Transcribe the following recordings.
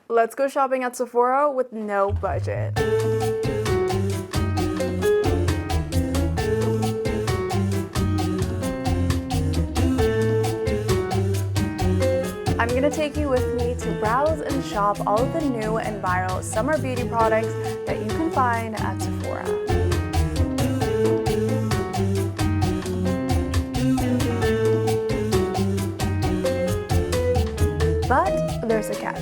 Let's go shopping at Sephora with no budget. I'm gonna take you with me to browse and shop all of the new and viral summer beauty products that you can find at Sephora. But there's a catch.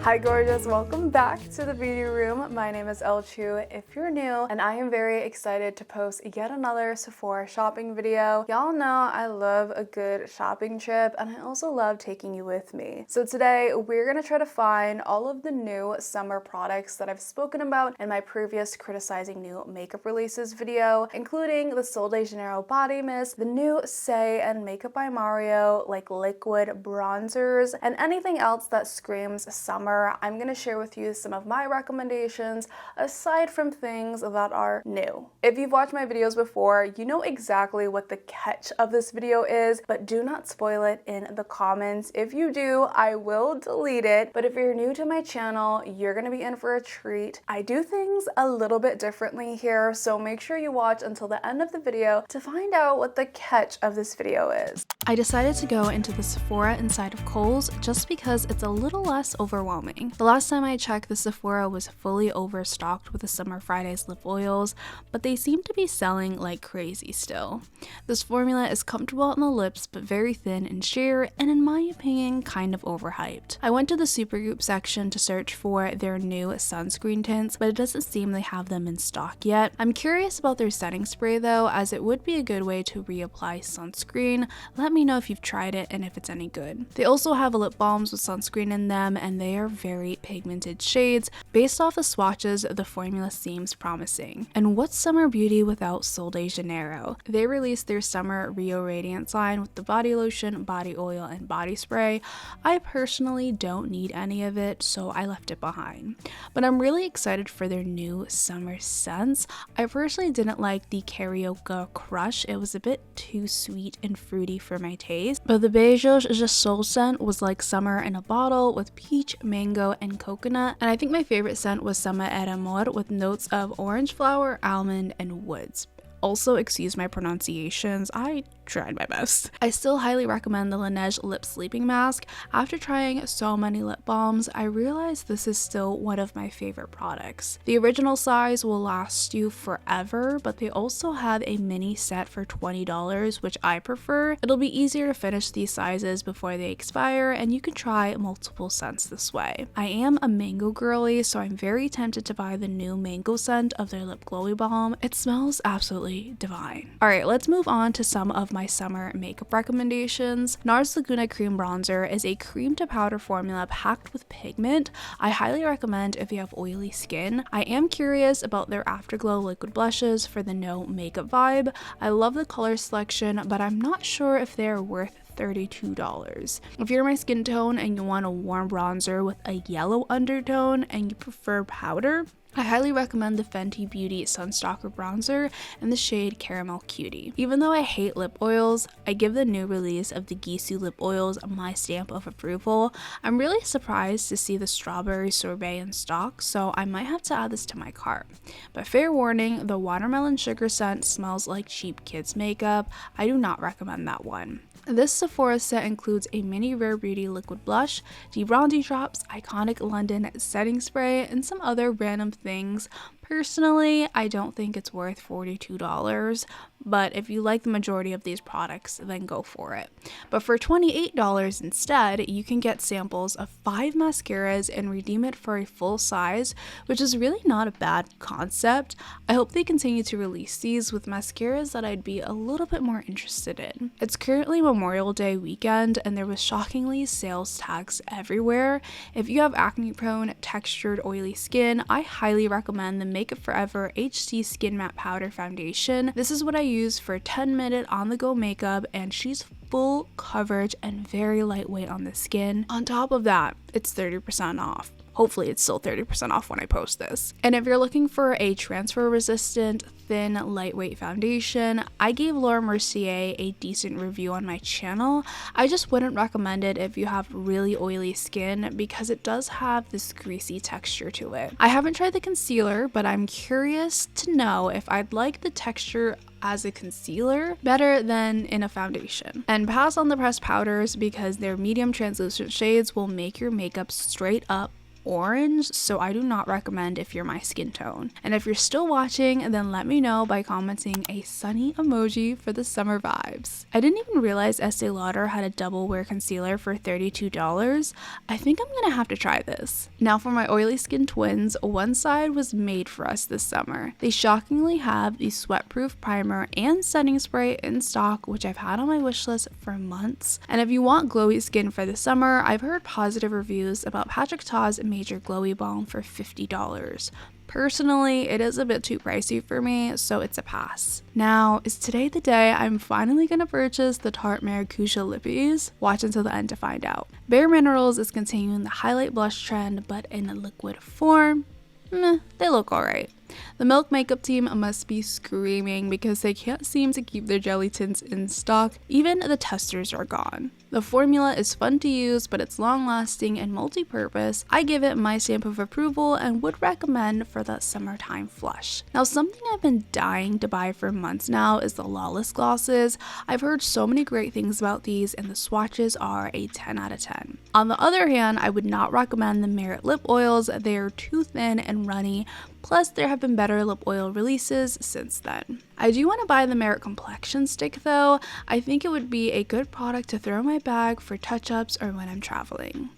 Hi gorgeous, welcome back to the beauty room. My name is Elle if you're new, and I am very excited to post yet another Sephora shopping video. Y'all know I love a good shopping trip, and I also love taking you with me. So today we're gonna try to find all of the new summer products that I've spoken about in my previous criticizing new makeup releases video, including the Sol de Janeiro body mist, the new Say and Makeup by Mario like liquid bronzers, and anything else that screams summer. I'm going to share with you some of my recommendations aside from things that are new. If you've watched my videos before, you know exactly what the catch of this video is, but do not spoil it in the comments. If you do, I will delete it. But if you're new to my channel, you're going to be in for a treat. I do things a little bit differently here, so make sure you watch until the end of the video to find out what the catch of this video is. I decided to go into the Sephora inside of Kohl's just because it's a little less overwhelming. The last time I checked, the Sephora was fully overstocked with the Summer Fridays lip oils, but they seem to be selling like crazy still. This formula is comfortable on the lips but very thin and sheer, and in my opinion, kind of overhyped. I went to the Supergoop section to search for their new sunscreen tints, but it doesn't seem they have them in stock yet. I'm curious about their setting spray though, as it would be a good way to reapply sunscreen. Let me know if you've tried it and if it's any good. They also have lip balms with sunscreen in them, and they are very pigmented shades. Based off the swatches, the formula seems promising. And what's summer beauty without Sol de Janeiro? They released their summer Rio Radiance line with the body lotion, body oil, and body spray. I personally don't need any of it, so I left it behind. But I'm really excited for their new summer scents. I personally didn't like the Carioca Crush. It was a bit too sweet and fruity for my taste. But the Beijos Je Sol scent was like summer in a bottle with peach, mango, and coconut. And I think my favorite scent was Summer et Amor with notes of orange flower, almond, and woods. Also, excuse my pronunciations, I tried my best. I still highly recommend the Laneige Lip Sleeping Mask. After trying so many lip balms, I realized this is still one of my favorite products. The original size will last you forever, but they also have a mini set for $20, which I prefer. It'll be easier to finish these sizes before they expire, and you can try multiple scents this way. I am a mango girly, so I'm very tempted to buy the new mango scent of their lip glowy balm. It smells absolutely divine. Alright, let's move on to some of my summer makeup recommendations. NARS Laguna Cream Bronzer is a cream to powder formula packed with pigment. I highly recommend if you have oily skin. I am curious about their Afterglow liquid blushes for the no makeup vibe. I love the color selection, but I'm not sure if they're worth $32. If you're my skin tone and you want a warm bronzer with a yellow undertone and you prefer powder, I highly recommend the Fenty Beauty Sunstalker Bronzer in the shade Caramel Cutie. Even though I hate lip oils, I give the new release of the Gisou lip oils my stamp of approval. I'm really surprised to see the Strawberry Sorbet in stock, so I might have to add this to my cart. But fair warning, the Watermelon Sugar scent smells like cheap kids makeup. I do not recommend that one. This Sephora set includes a mini Rare Beauty liquid blush, debronzing drops, iconic London setting spray, and some other random things. Personally, I don't think it's worth $42, but if you like the majority of these products, then go for it. But for $28 instead, you can get samples of 5 mascaras and redeem it for a full size, which is really not a bad concept. I hope they continue to release these with mascaras that I'd be a little bit more interested in. It's currently Memorial Day weekend, and there was shockingly sales tags everywhere. If you have acne-prone, textured, oily skin, I highly recommend the Make Up Forever HD Skin Matte Powder Foundation. This is what I use for 10-minute on-the-go makeup, and she's full coverage and very lightweight on the skin. On top of that, it's 30% off. Hopefully it's still 30% off when I post this. And if you're looking for a transfer resistant, thin, lightweight foundation, I gave Laura Mercier a decent review on my channel. I just wouldn't recommend it if you have really oily skin because it does have this greasy texture to it. I haven't tried the concealer, but I'm curious to know if I'd like the texture as a concealer better than in a foundation. And pass on the pressed powders because their medium translucent shades will make your makeup straight up orange, so I do not recommend if you're my skin tone. And if you're still watching, then let me know by commenting a sunny emoji for the summer vibes. I didn't even realize Estee Lauder had a double wear concealer for $32. I think I'm gonna have to try this. Now for my oily skin twins, one side was made for us this summer. They shockingly have the sweat-proof primer and setting spray in stock, which I've had on my wish list for months. And if you want glowy skin for the summer, I've heard positive reviews about Patrick Ta's Major Glowy Balm for $50. Personally, it is a bit too pricey for me, so it's a pass. Now, is today the day I'm finally gonna purchase the Tarte Maracuja Lippies? Watch until the end to find out. Bare Minerals is continuing the highlight blush trend, but in a liquid form. They look alright. The Milk makeup team must be screaming because they can't seem to keep their jelly tints in stock. Even the testers are gone. The formula is fun to use, but it's long-lasting and multi-purpose. I give it my stamp of approval and would recommend for that summertime flush. Now, something I've been dying to buy for months now is the Lawless glosses. I've heard so many great things about these, and the swatches are a 10 out of 10. On the other hand, I would not recommend the Merit lip oils. They are too thin and runny. Plus, there have been better lip oil releases since then. I do want to buy the Merit Complexion Stick though. I think it would be a good product to throw in my bag for touch-ups or when I'm traveling.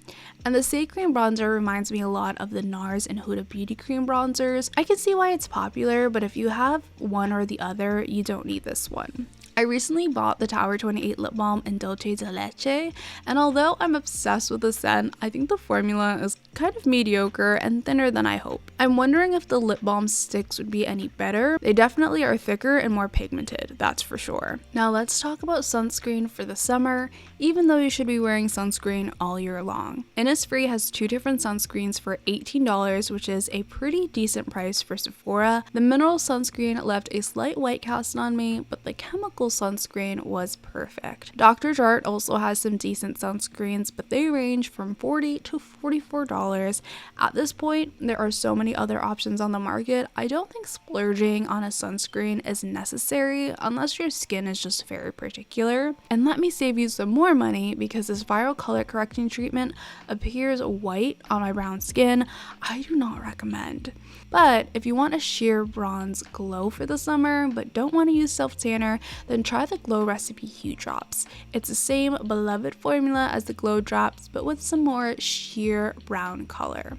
And the Shea Cream Bronzer reminds me a lot of the NARS and Huda Beauty Cream bronzers. I can see why it's popular, but if you have one or the other, you don't need this one. I recently bought the Tower 28 lip balm in Dolce de Leche, and although I'm obsessed with the scent, I think the formula is kind of mediocre and thinner than I hope. I'm wondering if the lip balm sticks would be any better. They definitely are thicker and more pigmented, that's for sure. Now let's talk about sunscreen for the summer, even though you should be wearing sunscreen all year long. Innisfree has two different sunscreens for $18, which is a pretty decent price for Sephora. The mineral sunscreen left a slight white cast on me, but the chemical sunscreen was perfect. Dr. Jart also has some decent sunscreens, but they range from $40 to $44. At this point, there are so many other options on the market. I don't think splurging on a sunscreen is necessary unless your skin is just very particular. And let me save you some more money because this viral color correcting treatment appears white on my brown skin. I do not recommend. But if you want a sheer bronze glow for the summer but don't want to use self-tanner, then try the Glow Recipe Hue Drops. It's the same beloved formula as the Glow Drops but with some more sheer brown color.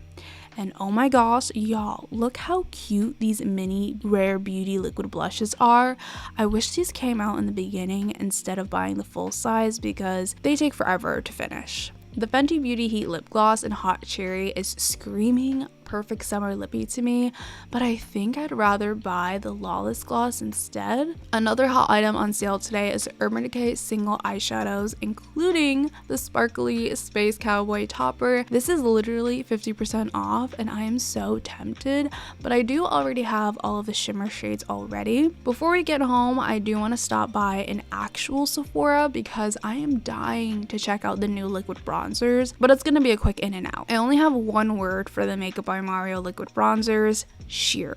And oh my gosh, y'all, look how cute these mini Rare Beauty liquid blushes are. I wish these came out in the beginning instead of buying the full size because they take forever to finish. The Fenty Beauty Heat Lip Gloss in Hot Cherry is screaming perfect summer lippy to me, but I think I'd rather buy the Lawless gloss instead. Another hot item on sale today is Urban Decay single eyeshadows, including the sparkly Space Cowboy topper. This is literally 50% off and I am so tempted, but I do already have all of the shimmer shades already. Before we get home, I do want to stop by an actual Sephora because I am dying to check out the new liquid bronzers, but it's gonna be a quick in and out. I only have one word for the Makeup by Mario liquid bronzers: sheer,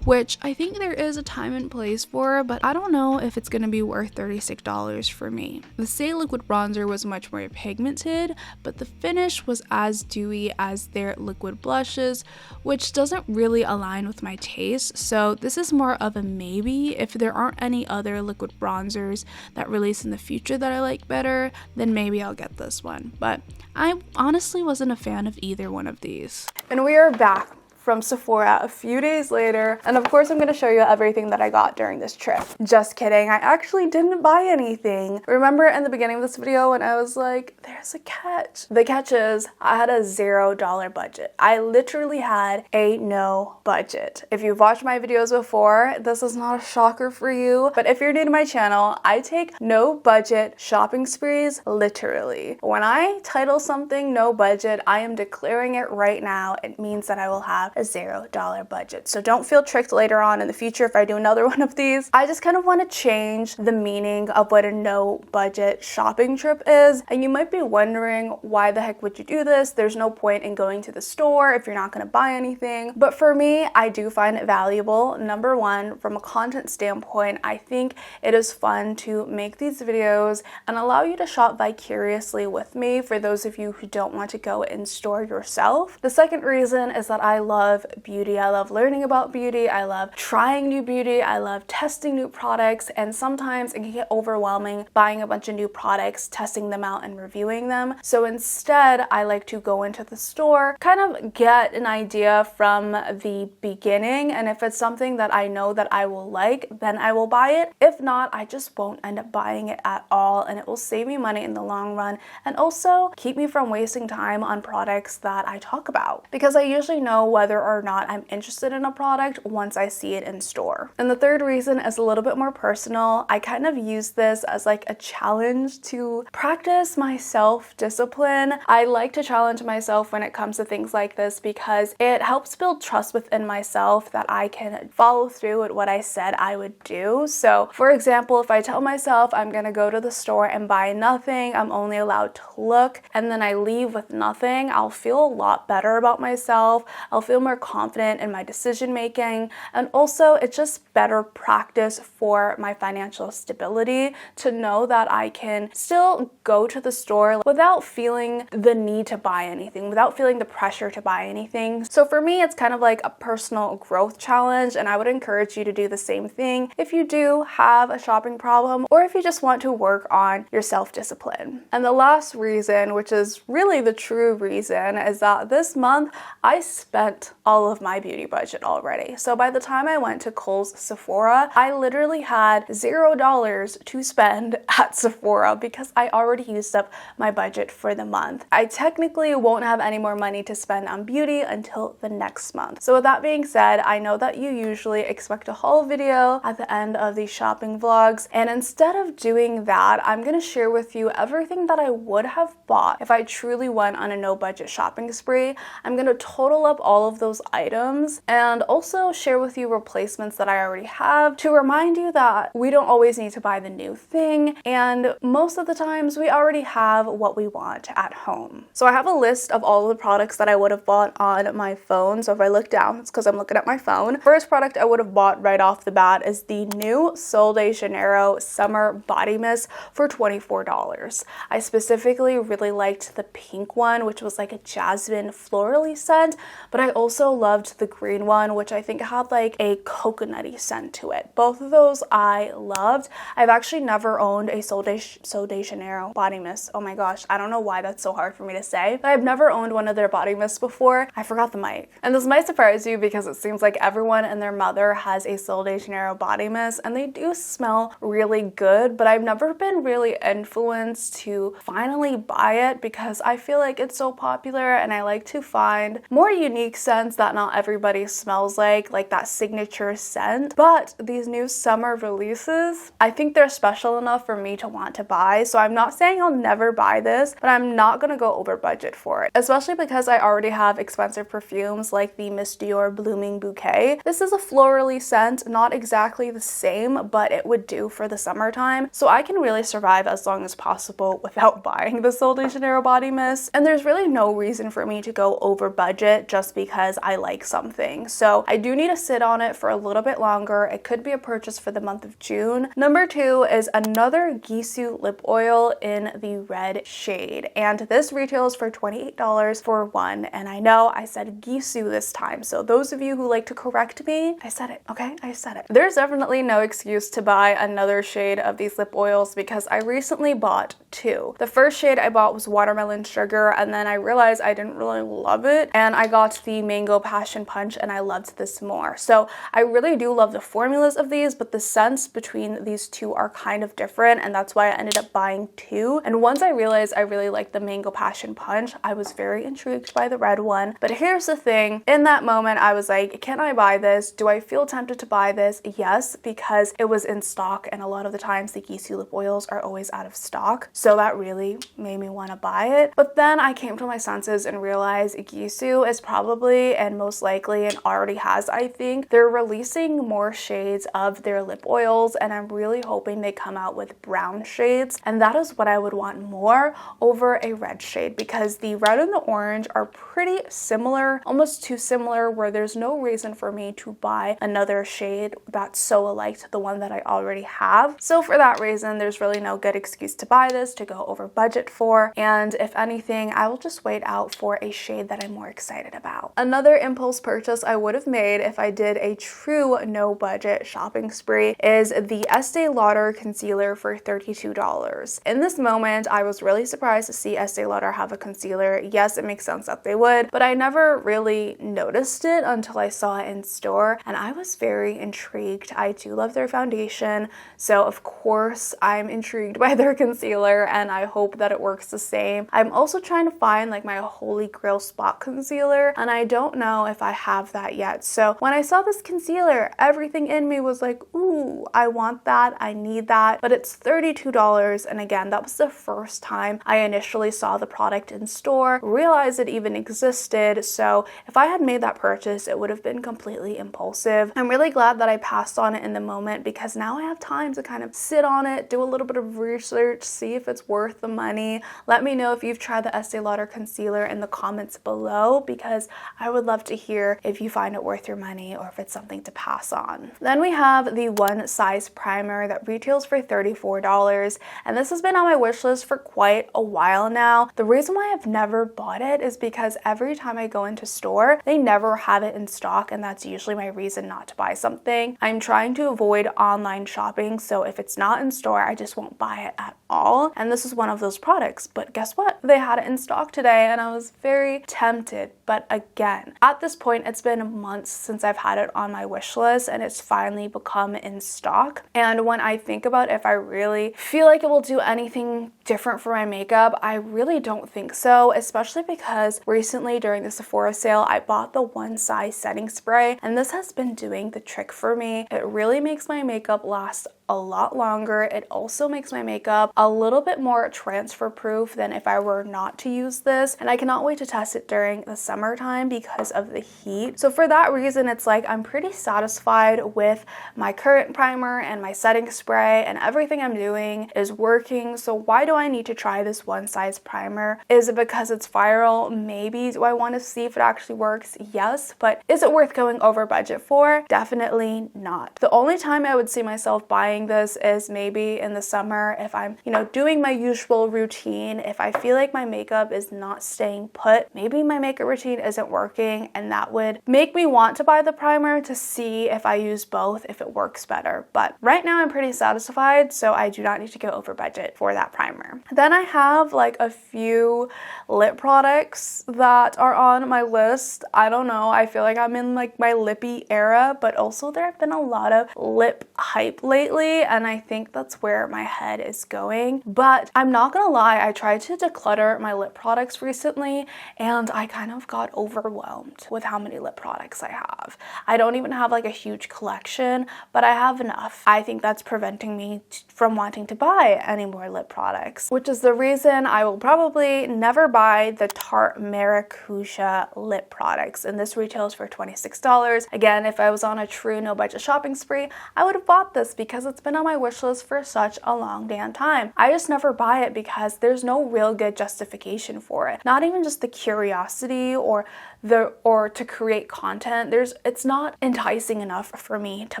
which I think there is a time and place for, but I don't know if it's gonna be worth $36 for me. The Say liquid bronzer was much more pigmented, but the finish was as dewy as their liquid blushes, which doesn't really align with my taste, so this is more of a maybe. If there aren't any other liquid bronzers that release in the future that I like better, then maybe I'll get this one, but I honestly wasn't a fan of either one of these. And we are back from Sephora a few days later, and of course I'm going to show you everything that I got during this trip. Just kidding, I actually didn't buy anything. Remember in the beginning of this video when I was like, there's a catch? The catch is I had a $0 budget. I literally had a no budget. If you've watched my videos before, this is not a shocker for you, but if you're new to my channel, I take no budget shopping sprees literally. When I title something no budget, I am declaring it right now. It means that I will have a $0 budget. So don't feel tricked later on in the future if I do another one of these. I just kind of want to change the meaning of what a no budget shopping trip is. And you might be wondering, why the heck would you do this? There's no point in going to the store if you're not going to buy anything. But for me, I do find it valuable. Number one, from a content standpoint, I think it is fun to make these videos and allow you to shop vicariously with me for those of you who don't want to go in store yourself. The second reason is that I love beauty. I love learning about beauty. I love trying new beauty. I love testing new products, and sometimes it can get overwhelming buying a bunch of new products, testing them out and reviewing them. So instead, I like to go into the store, kind of get an idea from the beginning, and if it's something that I know that I will like, then I will buy it. If not, I just won't end up buying it at all, and it will save me money in the long run and also keep me from wasting time on products that I talk about, because I usually know whether or not I'm interested in a product once I see it in store. And the third reason is a little bit more personal. I kind of use this as like a challenge to practice my self-discipline. I like to challenge myself when it comes to things like this because it helps build trust within myself that I can follow through with what I said I would do. So for example, if I tell myself I'm gonna go to the store and buy nothing, I'm only allowed to look, and then I leave with nothing, I'll feel a lot better about myself. I'll feel more confident in my decision making, and also it's just better practice for my financial stability to know that I can still go to the store without feeling the need to buy anything, without feeling the pressure to buy anything. So for me, it's kind of like a personal growth challenge, and I would encourage you to do the same thing if you do have a shopping problem or if you just want to work on your self-discipline. And the last reason, which is really the true reason, is that this month I spent all of my beauty budget already. So by the time I went to Kohl's Sephora, I literally had $0 to spend at Sephora because I already used up my budget for the month. I technically won't have any more money to spend on beauty until the next month. So with that being said, I know that you usually expect a haul video at the end of these shopping vlogs, and instead of doing that, I'm gonna share with you everything that I would have bought if I truly went on a no budget shopping spree. I'm gonna total up all of those items and also share with you replacements that I already have to remind you that we don't always need to buy the new thing, and most of the times we already have what we want at home. So I have a list of all of the products that I would have bought on my phone. So if I look down, it's because I'm looking at my phone. First product I would have bought right off the bat is the new Sol de Janeiro Summer Body Mist for $24. I specifically really liked the pink one, which was like a jasmine florally scent, but I also loved the green one, which I think had like a coconutty scent to it. Both of those I loved. I've actually never owned a Sol de Janeiro body mist. Oh my gosh, I don't know why that's so hard for me to say, but I've never owned one of their body mists before. I forgot the mic. And this might surprise you because it seems like everyone and their mother has a Sol de Janeiro body mist, and they do smell really good, but I've never been really influenced to finally buy it because I feel like it's so popular, and I like to find more unique scents that not everybody smells like that signature scent. But these new summer releases, I think they're special enough for me to want to buy. So I'm not saying I'll never buy this, but I'm not gonna go over budget for it, especially because I already have expensive perfumes like the Miss Dior Blooming Bouquet. This is a florally scent, not exactly the same, but it would do for the summertime. So I can really survive as long as possible without buying the Sol de Janeiro body mist. And there's really no reason for me to go over budget just because I like something. So I do need to sit on it for a little bit longer. It could be a purchase for the month of June. Number two is another Gisou lip oil in the red shade. And this retails for $28 for one. And I know I said Gisou this time. So those of you who like to correct me, I said it, okay? I said it. There's definitely no excuse to buy another shade of these lip oils because I recently bought two. The first shade I bought was Watermelon Sugar, and then I realized I didn't really love it, and I got the Mango Passion Punch, and I loved this more. So I really do love the formulas of these, but the scents between these two are kind of different, and that's why I ended up buying two. And once I realized I really liked the Mango Passion Punch, I was very intrigued by the red one. But here's the thing, in that moment I was like, can I buy this? Do I feel tempted to buy this? Yes, because it was in stock, and a lot of the times the Gisou lip oils are always out of stock, so that really made me want to buy it. But then I came to my senses and realized Gisou is probably, and most likely, and already has, I think, they're releasing more shades of their lip oils, and I'm really hoping they come out with brown shades, and that is what I would want more over a red shade, because the red and the orange are pretty similar, almost too similar, where there's no reason for me to buy another shade that's so alike to the one that I already have. So for that reason, there's really no good excuse to buy this, to go over budget for, and if anything, I will just wait out for a shade that I'm more excited about. Another impulse purchase I would have made if I did a true no budget shopping spree is the Estee Lauder concealer for $32. In this moment, I was really surprised to see Estee Lauder have a concealer. Yes, it makes sense that they would, but I never really noticed it until I saw it in store, and I was very intrigued. I do love their foundation, so of course I'm intrigued by their concealer, and I hope that it works the same. I'm also trying to find like my holy grail spot concealer, and I don't know if I have that yet. So when I saw this concealer, everything in me was like, ooh, I want that, I need that, but it's $32, and again, that was the first time I initially saw the product in store, realized it even existed, so if I had made that purchase, it would have been completely impulsive. I'm really glad that I passed on it in the moment, because now I have time to kind of sit on it, do a little bit of research, see if it's worth the money. Let me know if you've tried the Estee Lauder concealer in the comments below, because I would love to hear if you find it worth your money or if it's something to pass on. Then we have the One Size primer that retails for $34, and this has been on my wish list for quite a while now. The reason why I've never bought it is because every time I go into store, they never have it in stock, and that's usually my reason not to buy something. I'm trying to avoid online shopping, so if it's not in store, I just won't buy it at all, and this is one of those products. But guess what? They had it in stock today, and I was very tempted. But again, at this point, it's been months since I've had it on my wish list, and it's finally become in stock. And when I think about if I really feel like it will do anything different for my makeup, I really don't think so, especially because recently during the Sephora sale, I bought the One Size setting spray, and this has been doing the trick for me. It really makes my makeup last a lot longer. It also makes my makeup a little bit more transfer proof than if I were not to use this, and I cannot wait to test it during the summertime because of the heat. So for that reason, it's like I'm pretty satisfied with my current primer and my setting spray, and everything I'm doing is working. So why do I need to try this One Size primer? Is it because it's viral? Maybe. Do I want to see if it actually works? Yes, but is it worth going over budget for? Definitely not. The only time I would see myself buying this is maybe in the summer if I'm, doing my usual routine. If I feel like my makeup is not staying put, maybe my makeup routine isn't working, and that would make me want to buy the primer to see if I use both, if it works better. But right now I'm pretty satisfied, so I do not need to go over budget for that primer. Then I have like a few lip products that are on my list. I don't know, I feel like I'm in like my lippy era, but also there have been a lot of lip hype lately, and I think that's where my head is going. But I'm not gonna lie, I tried to declutter my lip products recently, and I kind of got overwhelmed with how many lip products I have. I don't even have like a huge collection, but I have enough. I think that's preventing me from wanting to buy any more lip products, which is the reason I will probably never buy the Tarte Maracuja lip products, and this retails for $26. Again, if I was on a true no budget shopping spree, I would have bought this because it's been on my wish list for such a long damn time. I just never buy it because there's no real good justification for it. Not even just the curiosity or to create content. It's not enticing enough for me to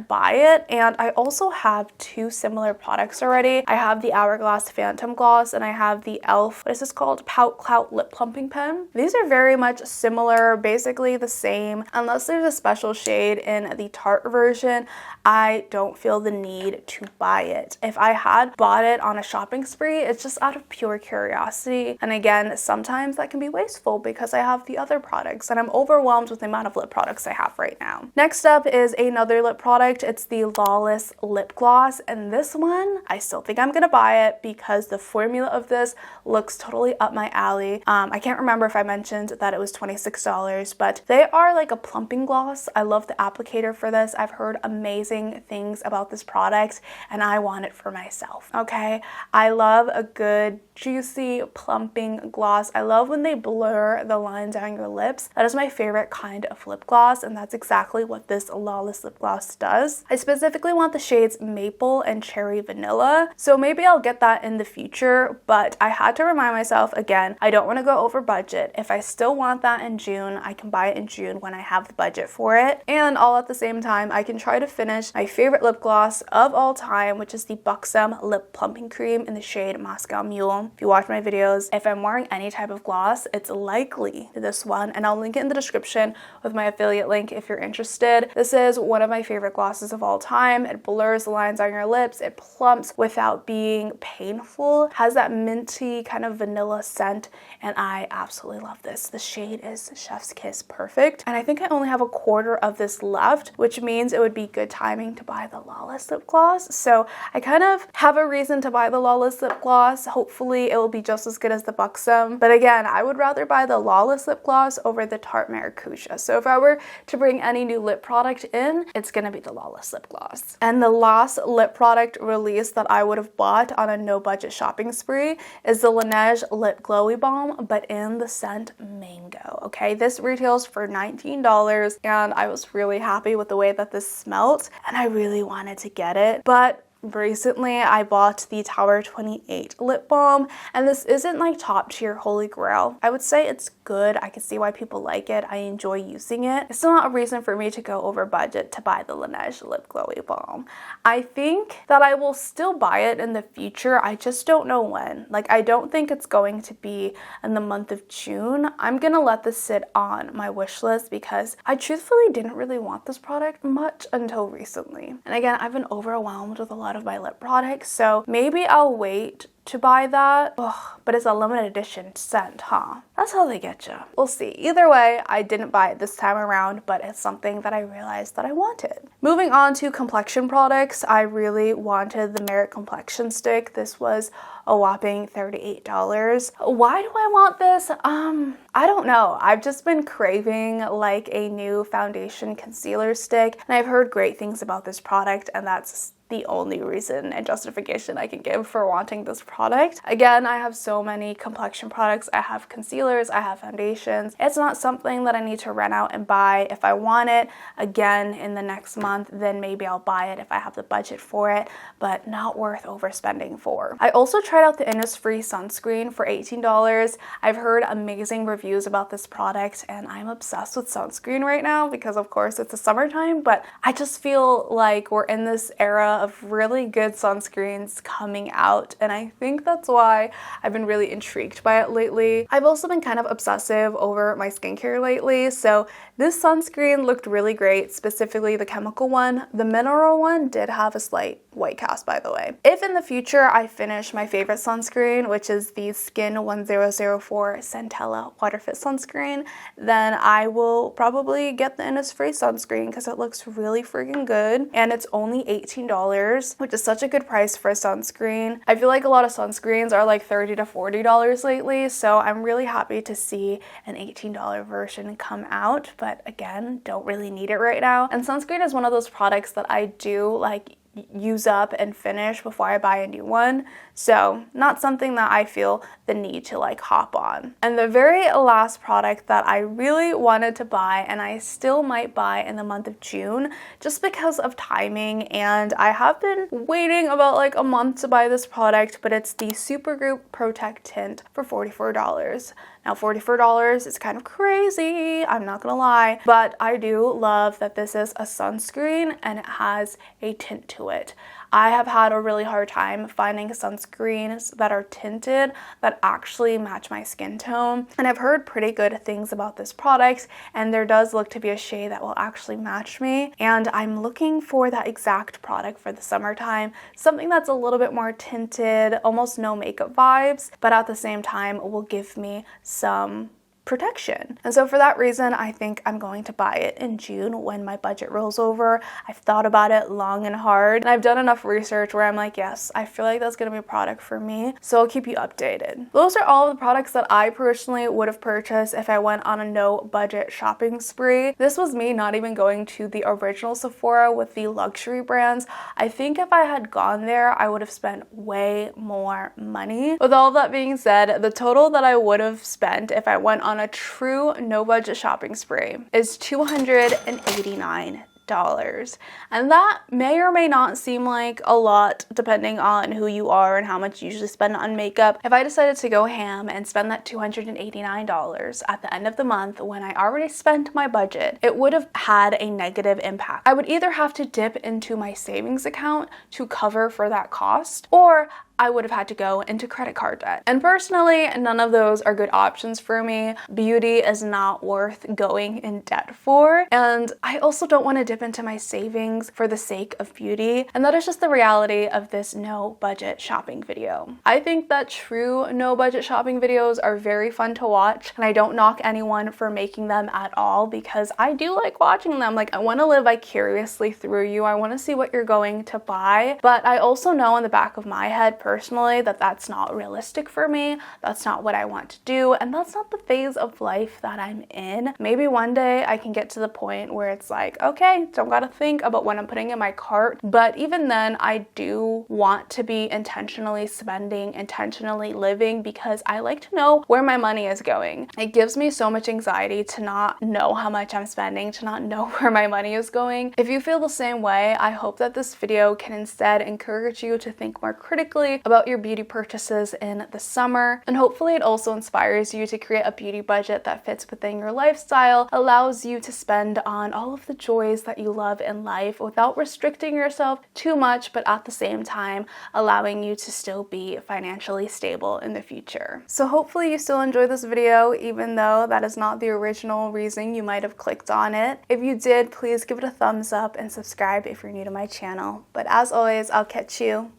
buy it. And I also have two similar products already. I have the Hourglass Phantom Gloss, and I have the Elle, what is this called? Pout Clout Lip Plumping Pen. These are very much similar, basically the same, unless there's a special shade in the Tarte version. I don't feel the need to buy it. If I had bought it on a shopping spree, spree. It's just out of pure curiosity. And again, sometimes that can be wasteful because I have the other products and I'm overwhelmed with the amount of lip products I have right now. Next up is another lip product. It's the Lawless lip gloss, and this one I still think I'm gonna buy it because the formula of this looks totally up my alley. I can't remember if I mentioned that it was $26, but they are like a plumping gloss. I love the applicator for this. I've heard amazing things about this product and I want it for myself, okay? I love a good juicy plumping gloss. I love when they blur the lines down your lips. That is my favorite kind of lip gloss, and that's exactly what this Lawless lip gloss does. I specifically want the shades Maple and Cherry Vanilla, so maybe I'll get that in the future, but I had to remind myself again, I don't want to go over budget. If I still want that in June, I can buy it in June when I have the budget for it, and all at the same time, I can try to finish my favorite lip gloss of all time, which is the Buxom Lip Plumping Cream in the shade Moscow Mule. If you watch my videos, if I'm wearing any type of gloss, it's likely this one, and I'll link it in the description with my affiliate link if you're interested. This is one of my favorite glosses of all time. It blurs the lines on your lips, it plumps without being painful, has that minty kind of vanilla scent, and I absolutely love this. The shade is Chef's Kiss Perfect, and I think I only have a quarter of this left, which means it would be good timing to buy the Lawless lip gloss. So I kind of have a reason to buy the Lawless lip gloss. Hopefully it will be just as good as the Buxom, but again, I would rather buy the Lawless lip gloss over the Tarte Maracuja. So if I were to bring any new lip product in, it's gonna be the Lawless lip gloss. And the last lip product release that I would have bought on a no budget shopping spree is the Laneige Lip Glowy Balm, but in the scent Mango. Okay, this retails for $19, and I was really happy with the way that this smelled, and I really wanted to get it, but recently I bought the Tower 28 lip balm, and this isn't like top tier holy grail. I would say it's good. I can see why people like it. I enjoy using it. It's still not a reason for me to go over budget to buy the Laneige Lip Glowy Balm. I think that I will still buy it in the future. I just don't know when. Like, I don't think it's going to be in the month of June. I'm gonna let this sit on my wish list because I truthfully didn't really want this product much until recently. And again, I've been overwhelmed with a lot of my lip products, so maybe I'll wait to buy that. Ugh, but it's a limited edition scent, huh? That's how they get you. We'll see. Either way, I didn't buy it this time around, but it's something that I realized that I wanted. Moving on to complexion products, I really wanted the Merit Complexion Stick. This was a whopping $38. Why do I want this? I don't know. I've just been craving like a new foundation concealer stick, and I've heard great things about this product, and that's the only reason and justification I can give for wanting this product. Again, I have so many complexion products. I have concealers, I have foundations. It's not something that I need to run out and buy. If I want it again in the next month, then maybe I'll buy it if I have the budget for it, but not worth overspending for. I also tried out the Innisfree sunscreen for $18. I've heard amazing reviews about this product, and I'm obsessed with sunscreen right now because of course it's the summertime, but I just feel like we're in this era of really good sunscreens coming out, and I think that's why I've been really intrigued by it lately. I've also been kind of obsessive over my skincare lately, so this sunscreen looked really great, specifically the chemical one. The mineral one did have a slight white cast, by the way. If in the future I finish my favorite sunscreen, which is the Skin 1004 Centella Water Fit sunscreen, then I will probably get the Innisfree sunscreen because it looks really freaking good, and it's only $18, which is such a good price for a sunscreen. I feel like a lot of sunscreens are like $30 to $40 lately, so I'm really happy to see an $18 version come out, but again, don't really need it right now. And sunscreen is one of those products that I do like use up and finish before I buy a new one, so not something that I feel the need to like hop on. And the very last product that I really wanted to buy, and I still might buy in the month of June just because of timing, and I have been waiting about like a month to buy this product, but it's the Supergoop Protect Tint for $44. Now $44 is kind of crazy, I'm not gonna lie, but I do love that this is a sunscreen and it has a tint to it. I have had a really hard time finding sunscreens that are tinted that actually match my skin tone. And I've heard pretty good things about this product, and there does look to be a shade that will actually match me. And I'm looking for that exact product for the summertime, something that's a little bit more tinted, almost no makeup vibes, but at the same time will give me some protection. And so for that reason, I think I'm going to buy it in June when my budget rolls over. I've thought about it long and hard, and I've done enough research where I'm like, yes, I feel like that's going to be a product for me. So I'll keep you updated. Those are all the products that I personally would have purchased if I went on a no budget shopping spree. This was me not even going to the original Sephora with the luxury brands. I think if I had gone there, I would have spent way more money. With all that being said, the total that I would have spent if I went on a true no budget shopping spree is $289. And that may or may not seem like a lot depending on who you are and how much you usually spend on makeup. If I decided to go ham and spend that $289 at the end of the month when I already spent my budget, it would have had a negative impact. I would either have to dip into my savings account to cover for that cost, or I would have had to go into credit card debt. And personally, none of those are good options for me. Beauty is not worth going in debt for. And I also don't want to dip into my savings for the sake of beauty. And that is just the reality of this no budget shopping video. I think that true no budget shopping videos are very fun to watch, and I don't knock anyone for making them at all because I do like watching them. Like, I want to live vicariously through you. I want to see what you're going to buy. But I also know in the back of my head personally that that's not realistic for me. That's not what I want to do, and that's not the phase of life that I'm in. Maybe one day I can get to the point where it's like, okay, don't gotta think about what I'm putting in my cart. But even then, I do want to be intentionally spending, intentionally living, because I like to know where my money is going. It gives me so much anxiety to not know how much I'm spending, to not know where my money is going. If you feel the same way, I hope that this video can instead encourage you to think more critically about your beauty purchases in the summer, and hopefully it also inspires you to create a beauty budget that fits within your lifestyle, allows you to spend on all of the joys that you love in life without restricting yourself too much, but at the same time allowing you to still be financially stable in the future. So hopefully you still enjoyed this video, even though that is not the original reason you might have clicked on it. If you did, please give it a thumbs up and subscribe if you're new to my channel. But as always, I'll catch you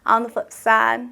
on the flip side.